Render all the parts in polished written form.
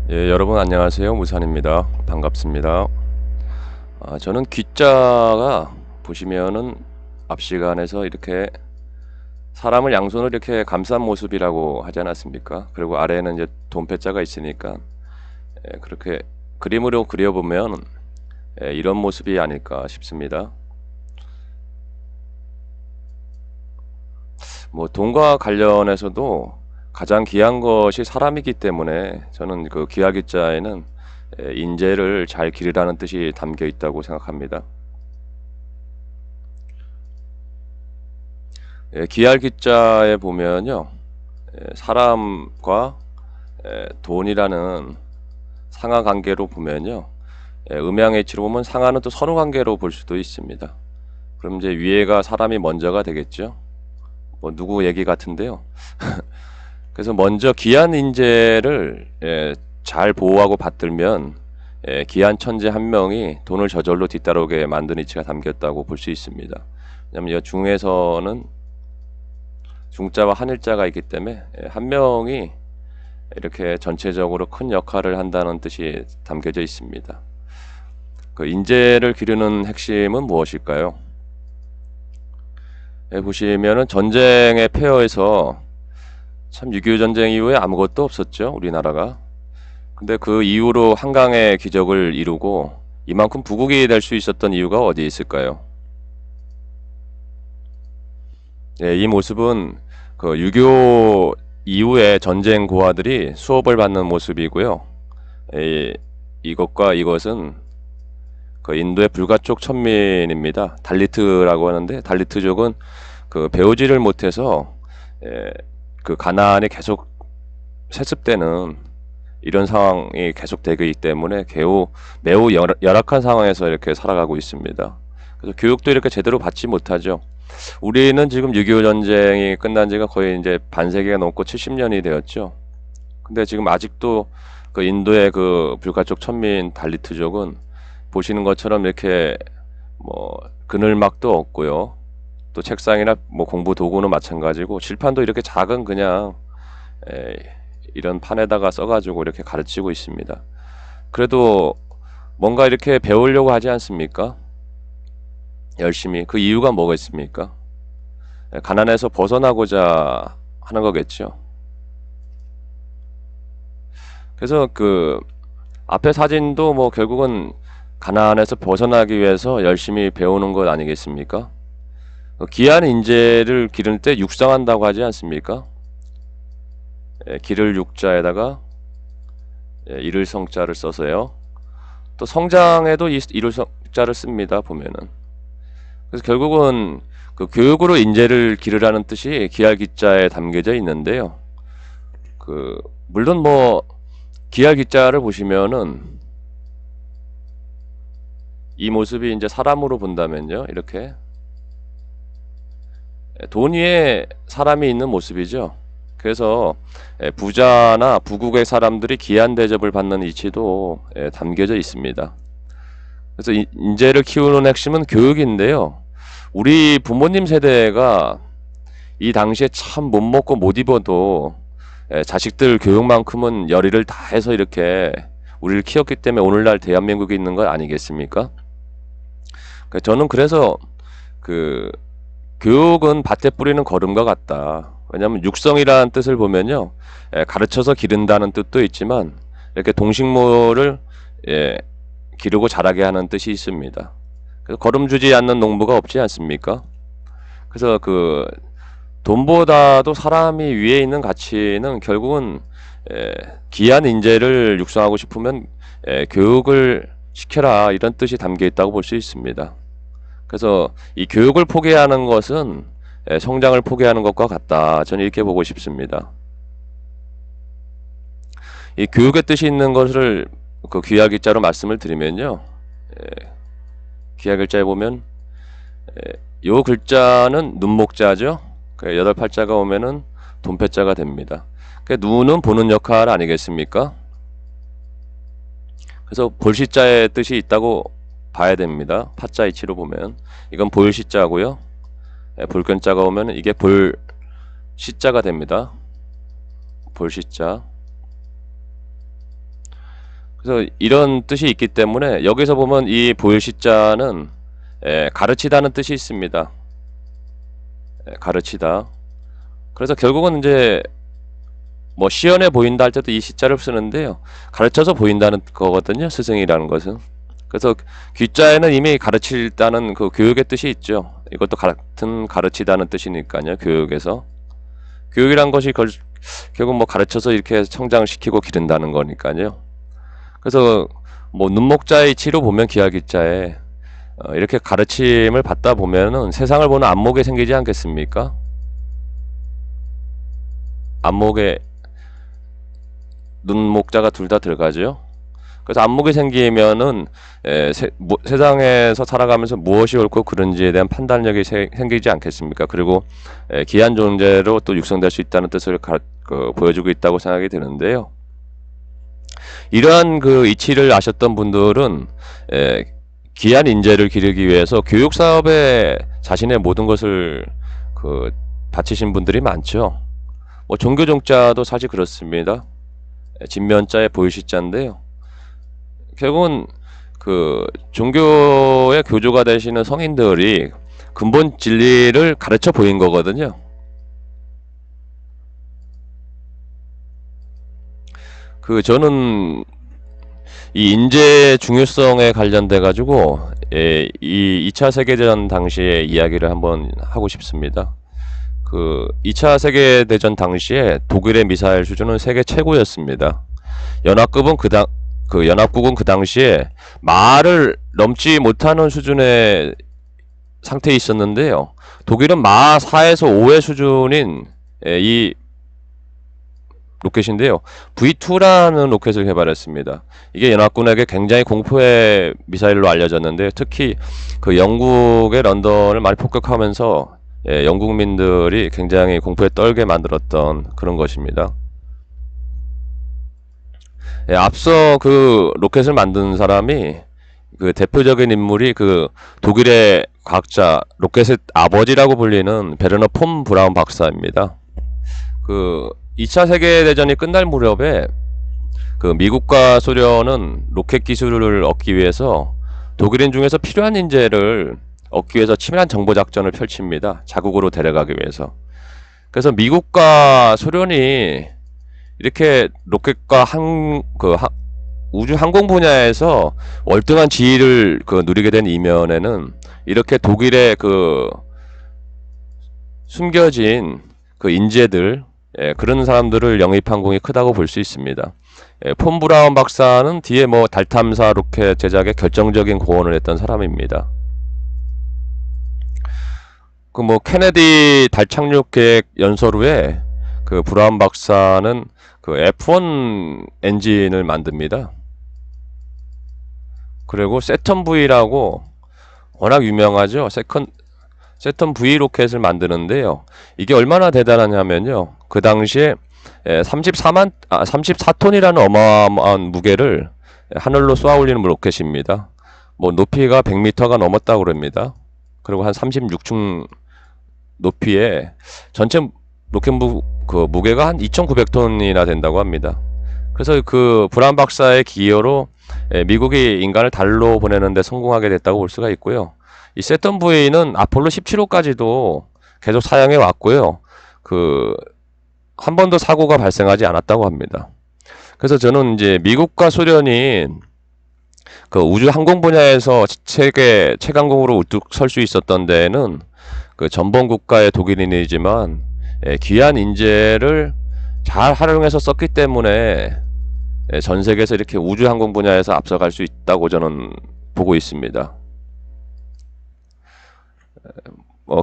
예, 여러분 안녕하세요. 무산입니다. 반갑습니다. 저는 귀자가 보시면은 앞 시간에서 이렇게 사람을 양손으로 이렇게 감싼 모습이라고 하지 않았습니까? 그리고 아래에는 이제 돈패자가 있으니까 그렇게 그림으로 그려보면 이런 모습이 아닐까 싶습니다. 뭐 돈과 관련해서도 가장 귀한 것이 사람이기 때문에 저는 그 귀하귀자에는 인재를 잘 기르라는 뜻이 담겨 있다고 생각합니다. 귀할귀자에 보면요, 사람과 돈이라는 상하 관계로 보면요, 음양의치로 보면 상하는 또 선후 관계로 볼 수도 있습니다. 그럼 이제 위에가 사람이 먼저가 되겠죠. 뭐 누구 얘기 같은데요. 그래서 먼저 귀한 인재를 잘 보호하고 받들면 귀한 천재 한 명이 돈을 저절로 뒤따르게 만든 이치가 담겼다고 볼 수 있습니다. 왜냐하면 이 중에서는 중자와 한일자가 있기 때문에 한 명이 이렇게 전체적으로 큰 역할을 한다는 뜻이 담겨져 있습니다. 그 인재를 기르는 핵심은 무엇일까요? 보시면은 전쟁의 폐허에서 참 6.25 전쟁 이후에 아무것도 없었죠, 우리나라가. 근데 그 이후로 한강의 기적을 이루고 이만큼 부국이 될 수 있었던 이유가 어디에 있을까요? 이 모습은 그 6.25 이후에 전쟁 고아들이 수업을 받는 모습이고요. 이것과 이것은 그 인도의 불가촉 천민입니다. 달리트라고 하는데 달리트족은 그 배우지를 못해서 그 가난이 계속 세습되는 이런 상황이 계속되기 때문에 매우 열악한 상황에서 이렇게 살아가고 있습니다. 그래서 교육도 이렇게 제대로 받지 못하죠. 우리는 지금 6.25 전쟁이 끝난 지가 거의 이제 반세기가 넘고 70년이 되었죠. 근데 지금 아직도 그 인도의 그 불가촉 천민 달리트족은 보시는 것처럼 이렇게 뭐 그늘막도 없고요. 또 책상이나 뭐 공부 도구는 마찬가지고 칠판도 이렇게 작은 그냥 에, 이런 판에다가 써가지고 이렇게 가르치고 있습니다. 그래도 뭔가 이렇게 배우려고 하지 않습니까? 열심히. 그 이유가 뭐가 있습니까? 가난에서 벗어나고자 하는 거겠죠. 그래서 그 앞에 사진도 뭐 결국은 가난에서 벗어나기 위해서 열심히 배우는 것 아니겠습니까? 귀한 인재를 기를 때 육성한다고 하지 않습니까? 기를 육자에다가 이를 성자를 써서요. 또 성장에도 이를 성자를 씁니다. 보면은. 그래서 결국은 그 교육으로 인재를 기르라는 뜻이 기할기자에 담겨져 있는데요. 그 물론 뭐 기할기자를 보시면은 이 모습이 이제 사람으로 본다면요. 이렇게 돈 위에 사람이 있는 모습이죠. 그래서 부자나 부국의 사람들이 귀한 대접을 받는 이치도 담겨져 있습니다. 그래서 인재를 키우는 핵심은 교육인데요. 우리 부모님 세대가 이 당시에 참 못 먹고 못 입어도 자식들 교육만큼은 열의를 다해서 이렇게 우리를 키웠기 때문에 오늘날 대한민국이 있는 것 아니겠습니까? 저는 그래서 그 교육은 밭에 뿌리는 거름과 같다. 왜냐하면 육성이라는 뜻을 보면요, 가르쳐서 기른다는 뜻도 있지만 이렇게 동식물을 기르고 자라게 하는 뜻이 있습니다. 그래서 거름주지 않는 농부가 없지 않습니까? 그래서 그 돈보다도 사람이 위에 있는 가치는 결국은 귀한 인재를 육성하고 싶으면 교육을 시켜라 이런 뜻이 담겨 있다고 볼 수 있습니다. 그래서 이 교육을 포기하는 것은 성장을 포기하는 것과 같다. 저는 이렇게 보고 싶습니다. 이 교육의 뜻이 있는 것을 그 귀하기자로 말씀을 드리면요. 귀하글자에 보면 요 글자는 눈목자죠. 그 여덟 팔자가 오면은 돈패자가 됩니다. 그 눈은 보는 역할 아니겠습니까? 그래서 볼시자의 뜻이 있다고 봐야 됩니다. 파자 이치로 보면 이건 볼시자고요. 볼견자가 오면 이게 볼시자가 됩니다. 볼시자. 그래서 이런 뜻이 있기 때문에 여기서 보면 이 보일시자는 가르치다는 뜻이 있습니다. 가르치다. 그래서 결국은 이제 뭐 시연해 보인다 할 때도 이 시자를 쓰는데요. 가르쳐서 보인다는 거거든요. 스승이라는 것은. 그래서 귀자에는 이미 가르치다는 그 교육의 뜻이 있죠. 이것도 같은 가르치다는 뜻이니까요. 교육에서. 교육이란 것이 결국 뭐 가르쳐서 이렇게 성장시키고 기른다는 거니까요. 그래서 뭐 눈목자의 이치로 보면 기하기자에 이렇게 가르침을 받다 보면은 세상을 보는 안목이 생기지 않겠습니까? 안목에 눈목자가 둘 다 들어가죠. 그래서 안목이 생기면은 세상에서 살아가면서 무엇이 옳고 그른지에 대한 판단력이 생기지 않겠습니까? 그리고 기한 존재로 또 육성될 수 있다는 뜻을 보여주고 있다고 생각이 드는데요. 이러한 그 이치를 아셨던 분들은 귀한 인재를 기르기 위해서 교육 사업에 자신의 모든 것을 바치신 분들이 많죠. 뭐 종교 종자도 사실 그렇습니다. 진면자에 보이시자인데요. 결국은 그 종교의 교주가 되시는 성인들이 근본 진리를 가르쳐 보인 거거든요. 저는 이 인재의 중요성에 관련돼 가지고 이 2차 세계대전 당시의 이야기를 한번 하고 싶습니다. 2차 세계대전 당시에 독일의 미사일 수준은 세계 최고였습니다. 연합국은 그 당시에 마를 넘지 못하는 수준의 상태에 있었는데요. 독일은 마 4에서 5의 수준인 이 로켓인데요. V2라는 로켓을 개발했습니다. 이게 연합군에게 굉장히 공포의 미사일로 알려졌는데 특히 영국의 런던을 많이 폭격하면서 영국민들이 굉장히 공포에 떨게 만들었던 그런 것입니다. 앞서 로켓을 만든 사람이 대표적인 인물이 독일의 과학자 로켓의 아버지라고 불리는 베르너 폰 브라운 박사입니다. 2차 세계대전이 끝날 무렵에 미국과 소련은 로켓 기술을 얻기 위해서 독일인 중에서 필요한 인재를 얻기 위해서 치밀한 정보작전을 펼칩니다. 자국으로 데려가기 위해서. 그래서 미국과 소련이 이렇게 로켓과 우주 항공 분야에서 월등한 지위를 누리게 된 이면에는 이렇게 독일의 숨겨진 인재들, 그런 사람들을 영입한 공이 크다고 볼 수 있습니다. 폰 브라운 박사는 뒤에 달 탐사 로켓 제작에 결정적인 고언을 했던 사람입니다. 케네디 달 착륙 계획 연설 후에 브라운 박사는 F1 엔진을 만듭니다. 그리고 세턴 V라고 워낙 유명하죠. 세턴 V 로켓을 만드는데요. 이게 얼마나 대단하냐면요. 그 당시에 34톤이라는 어마어마한 무게를 하늘로 쏘아 올리는 로켓입니다. 높이가 100m가 넘었다고 그럽니다. 그리고 한 36층 높이에 전체 로켓 무게가 한 2,900톤이나 된다고 합니다. 그래서 브라운 박사의 기여로 미국이 인간을 달로 보내는 데 성공하게 됐다고 볼 수가 있고요. 이 세턴 V는 아폴로 17호까지도 계속 사용해 왔고요. 한 번도 사고가 발생하지 않았다고 합니다. 그래서 저는 이제 미국과 소련이 우주 항공 분야에서 세계 최강국으로 우뚝 설 수 있었던 데에는 전범 국가의 독일인이지만 귀한 인재를 잘 활용해서 썼기 때문에 전 세계에서 이렇게 우주 항공 분야에서 앞서갈 수 있다고 저는 보고 있습니다.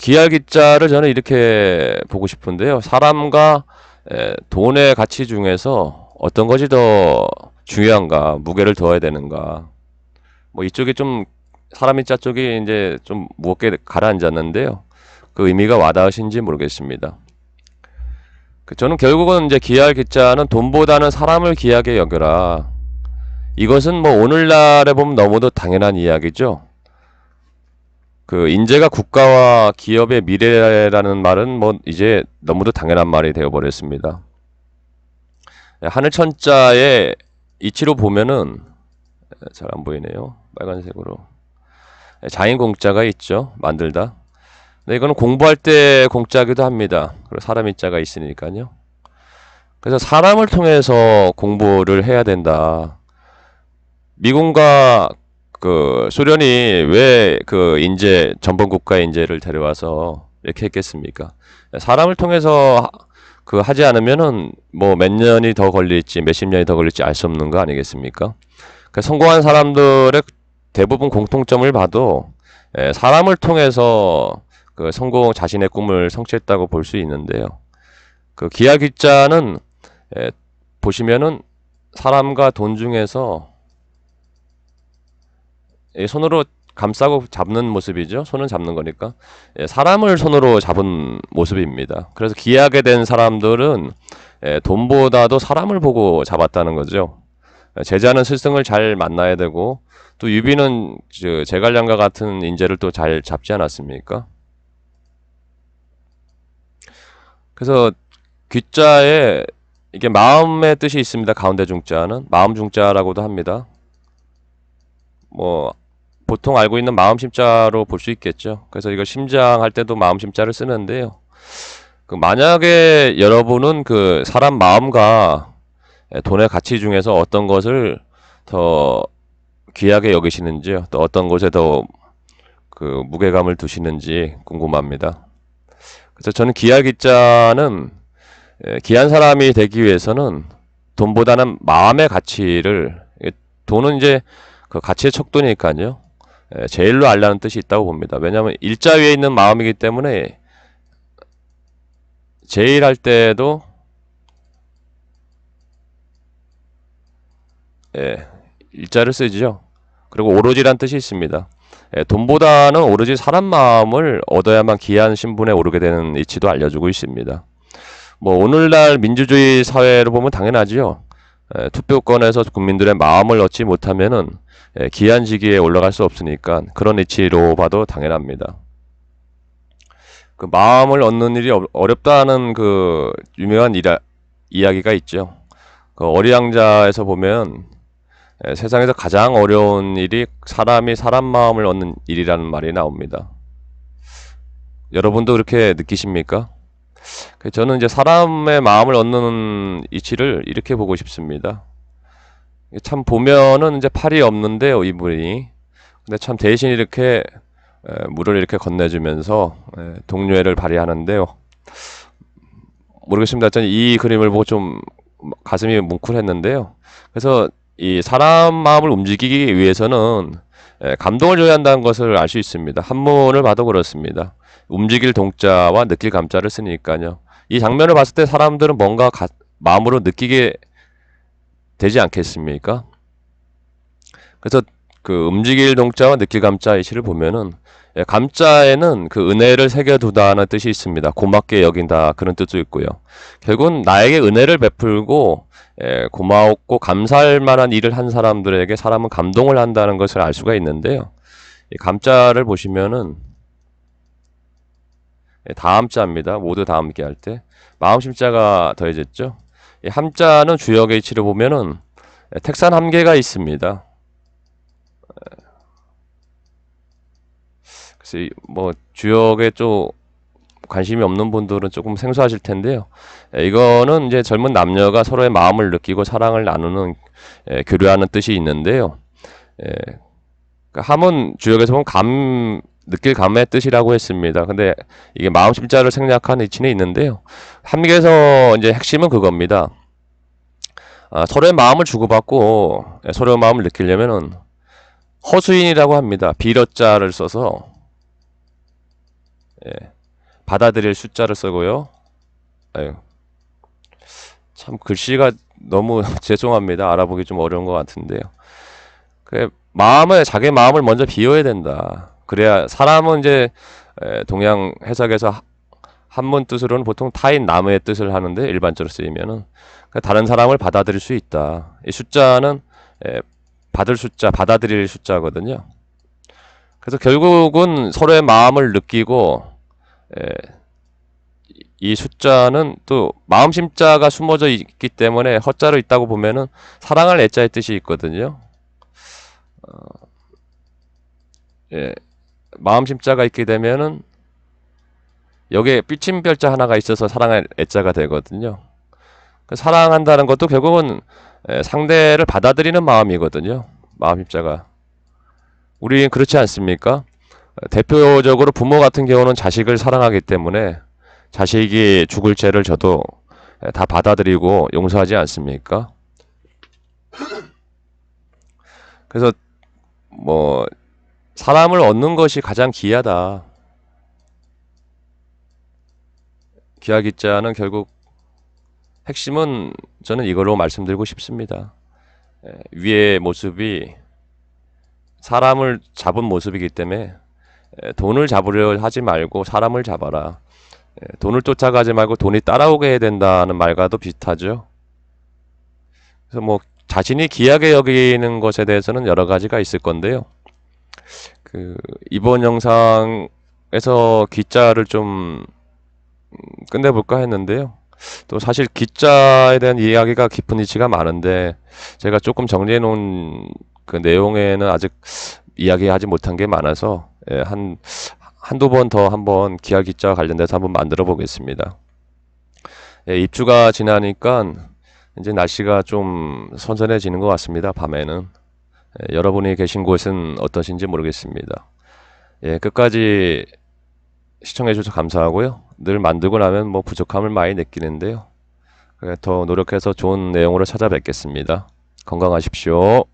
기하기자를 저는 이렇게 보고 싶은데요. 사람과 돈의 가치 중에서 어떤 것이 더 중요한가, 무게를 둬야 되는가. 이쪽이 좀 사람인자 쪽이 이제 좀 무겁게 가라앉았는데요. 의미가 와닿으신지 모르겠습니다. 저는 결국은 이제 기하기자는 돈보다는 사람을 귀하게 여겨라. 이것은 오늘날에 보면 너무도 당연한 이야기죠. 인재가 국가와 기업의 미래라는 말은 이제 너무도 당연한 말이 되어버렸습니다. 하늘천자의 이치로 보면은 잘 안 보이네요. 빨간색으로. 자인 공자가 있죠. 만들다. 근데 이거는 공부할 때 공짜기도 합니다. 그리고 사람 인자가 있으니까요. 그래서 사람을 통해서 공부를 해야 된다. 미군과 그 소련이 왜 그 인재 전범 국가 인재를 데려와서 이렇게 했겠습니까? 사람을 통해서 그 하지 않으면은 뭐 몇 년이 더 걸릴지 몇십 년이 더 걸릴지 알 수 없는 거 아니겠습니까? 그 성공한 사람들의 대부분 공통점을 봐도 사람을 통해서 그 성공 자신의 꿈을 성취했다고 볼 수 있는데요. 그 기하 귀자는 보시면은 사람과 돈 중에서 손으로 감싸고 잡는 모습이죠. 손은 잡는 거니까. 사람을 손으로 잡은 모습입니다. 그래서 기하게 된 사람들은 돈보다도 사람을 보고 잡았다는 거죠. 제자는 스승을 잘 만나야 되고 또 유비는 제갈량과 같은 인재를 또 잘 잡지 않았습니까? 그래서 귀자에 이게 마음의 뜻이 있습니다. 가운데 중자는 마음 중자라고도 합니다. 뭐 보통 알고 있는 마음 심자로 볼 수 있겠죠. 그래서 이거 심장할 때도 마음 심자를 쓰는데요. 그 만약에 여러분은 그 사람 마음과 돈의 가치 중에서 어떤 것을 더 귀하게 여기시는지요? 또 어떤 것에 더 그 무게감을 두시는지 궁금합니다. 그래서 저는 귀하 귀자는 귀한 사람이 되기 위해서는 돈보다는 마음의 가치를 돈은 이제 그 가치의 척도니까요. 제일로 알라는 뜻이 있다고 봅니다. 왜냐하면 일자 위에 있는 마음이기 때문에 제일 할 때도 일자를 쓰죠. 그리고 오로지란 뜻이 있습니다. 돈보다는 오로지 사람 마음을 얻어야만 귀한 신분에 오르게 되는 이치도 알려주고 있습니다. 뭐 오늘날 민주주의 사회로 보면 당연하지요. 투표권에서 국민들의 마음을 얻지 못하면은 귀한 직위에 올라갈 수 없으니까 그런 이치로 봐도 당연합니다. 그 마음을 얻는 일이 어렵다는 그 유명한 이야기가 있죠. 그 어리양자에서 보면 세상에서 가장 어려운 일이 사람이 사람 마음을 얻는 일이라는 말이 나옵니다. 여러분도 그렇게 느끼십니까? 저는 이제 사람의 마음을 얻는 이치를 이렇게 보고 싶습니다. 참 보면은 이제 팔이 없는데요, 이분이. 근데 참 대신 이렇게 물을 이렇게 건네주면서 동료애를 발휘하는데요. 모르겠습니다. 저는 이 그림을 보고 좀 가슴이 뭉클했는데요. 그래서 이 사람 마음을 움직이기 위해서는 감동을 줘야 한다는 것을 알 수 있습니다. 한문을 봐도 그렇습니다. 움직일 동자와 느낄 감자를 쓰니까요. 이 장면을 봤을 때 사람들은 뭔가 마음으로 느끼게 되지 않겠습니까? 그래서 그 움직일 동자와 느낄 감자 이시를 보면은 감자에는 그 은혜를 새겨두다는 뜻이 있습니다. 고맙게 여긴다 그런 뜻도 있고요. 결국은 나에게 은혜를 베풀고 고마웠고 감사할 만한 일을 한 사람들에게 사람은 감동을 한다는 것을 알 수가 있는데요. 이 감자를 보시면은 다함자입니다. 모두 다 함께 할 때 마음심자가 더해졌죠. 이 함자는 주역의 이치를 보면은 택산 함계가 있습니다. 그래서 뭐 주역에 좀 관심이 없는 분들은 조금 생소하실 텐데요. 이거는 이제 젊은 남녀가 서로의 마음을 느끼고 사랑을 나누는 교류하는 뜻이 있는데요. 함은 주역에서 보면 느낄 감의 뜻이라고 했습니다. 근데 이게 마음 심자를 생략한 이치는 있는데요. 함계에서 이제 핵심은 그겁니다. 서로의 마음을 주고받고 서로의 마음을 느끼려면은 허수인이라고 합니다. 비러자를 써서 받아들일 숫자를 쓰고요. 참 글씨가 너무 죄송합니다. 알아보기 좀 어려운 것 같은데요. 자기 마음을 먼저 비워야 된다. 그래야 사람은 이제 동양 해석에서 한문 뜻으로는 보통 타인 남의 뜻을 하는데 일반적으로 쓰이면은 다른 사람을 받아들일 수 있다. 이 숫자는 받을 숫자, 받아들일 숫자거든요. 그래서 결국은 서로의 마음을 느끼고 이 숫자는 또 마음심자가 숨어져 있기 때문에 허자로 있다고 보면은 사랑할 애자의 뜻이 있거든요. 예, 마음 심자가 있게 되면은 여기에 삐침별자 하나가 있어서 사랑할 애자가 되거든요. 그 사랑한다는 것도 결국은 상대를 받아들이는 마음이거든요. 마음 심자가. 우리는 그렇지 않습니까? 대표적으로 부모 같은 경우는 자식을 사랑하기 때문에 자식이 죽을 죄를 져도 다 받아들이고 용서하지 않습니까? 그래서 뭐 사람을 얻는 것이 가장 귀하다. 귀하기 자는 결국 핵심은 저는 이걸로 말씀드리고 싶습니다. 위의 모습이 사람을 잡은 모습이기 때문에 돈을 잡으려 하지 말고 사람을 잡아라. 돈을 쫓아가지 말고 돈이 따라오게 해야 된다는 말과도 비슷하죠. 그래서 뭐 자신이 귀하게 여기는 것에 대해서는 여러 가지가 있을 건데요. 그 이번 영상에서 귀자를 좀 끝내볼까 했는데요. 또 사실 귀자에 대한 이야기가 깊은 이치가 많은데 제가 조금 정리해 놓은 그 내용에는 아직 이야기하지 못한 게 많아서 한두 번 더 한번 기하 귀자 관련돼서 한번 만들어 보겠습니다. 입주가 지나니까 이제 날씨가 좀 선선해지는 것 같습니다. 밤에는. 여러분이 계신 곳은 어떠신지 모르겠습니다. 끝까지 시청해 주셔서 감사하고요. 늘 만들고 나면 뭐 부족함을 많이 느끼는데요. 더 노력해서 좋은 내용으로 찾아뵙겠습니다. 건강하십시오.